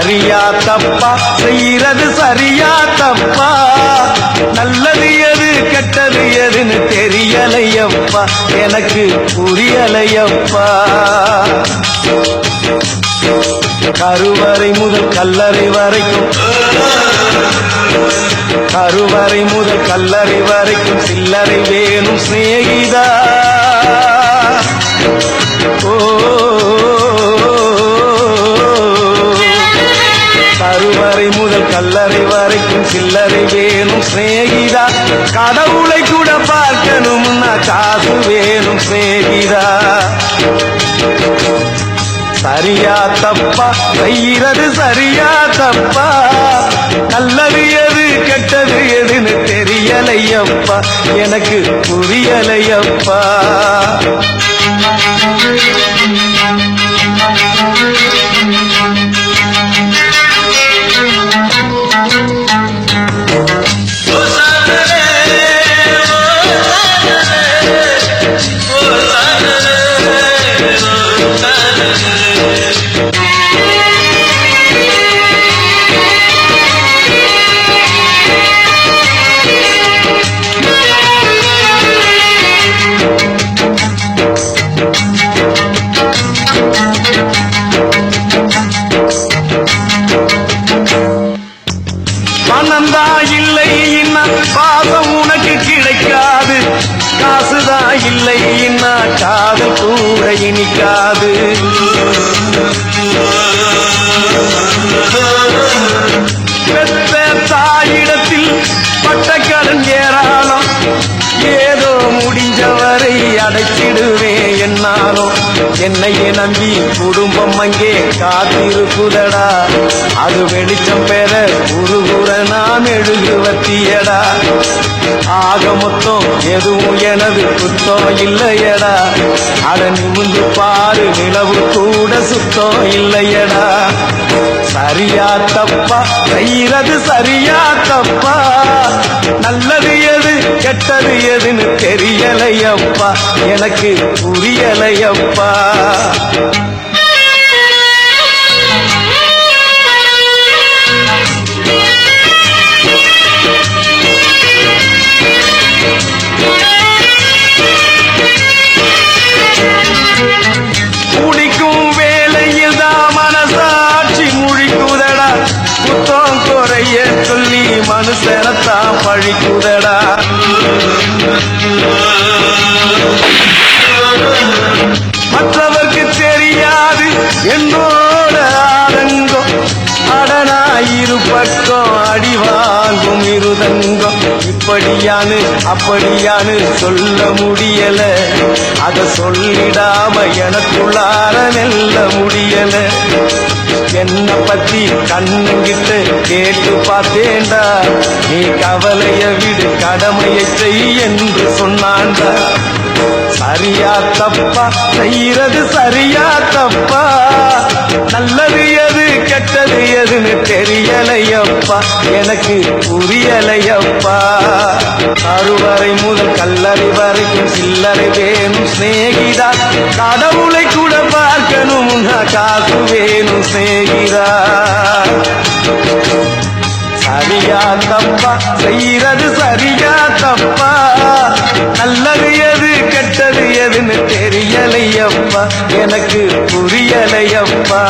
சரியா தப்பா செய்யறது சரியா தப்பா நல்லது எது கெட்டது எதுன்னு தெரியலையப்பா எனக்கு புரியலையப்பா கருவறை முதல் கல்லறை வரைக்கும் கருவறை முதல் கல்லறை வரைக்கும் சில்லறை வேணும் சிநேகிதா கருவறை முதல் கல்லறை வரைக்கும் சில்லறை வேணும் சிநேகிதா கடவுளை கூட பார்க்கணும்னா காசு வேணும் சிநேகிதா சரியா தப்பா செய்யறது சரியா தப்பா நல்லது எது கெட்டது எதுன்னு தெரியலையப்பா எனக்கு புரியலையப்பா பணந்தா இல்லை இன்ன பாசம் உனக்கு கிடைக்காது காசுதா இல்லை இன்ன காதல் கூட இனிக்காது பெத்த தாயிடத்தில் பட்டக்கடன் ஏராளம் ஏதோ முடிஞ்சவரை அடைச்சிடுவேன் என்னாலும் என்னையே நம்பி குடும்பம் அங்கே காத்திருக்குதடா அது வெளிச்சம் பெற குறுகுற நாம் எழுதுவத்தியடா ஆக மொத்தம் எதுவும் எனது குத்தம் இல்லையடா அட நிமிந்து பாரு நிலவு கூட சுத்தம் இல்லையடா சரியா தப்பா செய்யறது சரியா தப்பா நல்லது எது கெட்டது எதுன்னு தெரியலையப்பா எனக்கு புரியலையப்பா குடிக்கும் வேளையில் தான் மனசாட்சி முழிக்குதடா குத்தம் குறைய சொல்லி மனுஷனத்தான் பழிக்குதடா மற்றவர்க்கு தெரியாது என்னோட ஆதங்கம் அடனாயிரு பக்கம் அடி வாங்கும் இருதங்கம் இப்படியானு அப்படியானு சொல்ல முடியல அத சொல்லிடாம எனக்குள்ளார நெல்ல முடியல என்ன பத்தி கண்ணுங்கிட்ட கேட்டு பார்த்தேன்டா நீ கவலைய விடு கடமையை செய் என்று சொன்னான்டா சரியா தப்பா செய்யறது சரியா தப்பா நல்லது எது கெட்டது எதுன்னு தெரியலையப்பா எனக்கு புரியலையப்பா கருவறை முதல் கல்லறை வரைக்கும் சில்லறை வேணும் சிநேகிதா கடவுளை கூட பார்க்கணும் காசு வேணும் சிநேகிதா சரியா தப்பா செய்யறது சரியா தப்பா நல்லது எது கெட்டது எதுன்னு தெரியலையப்பா எனக்கு புரியலையப்பா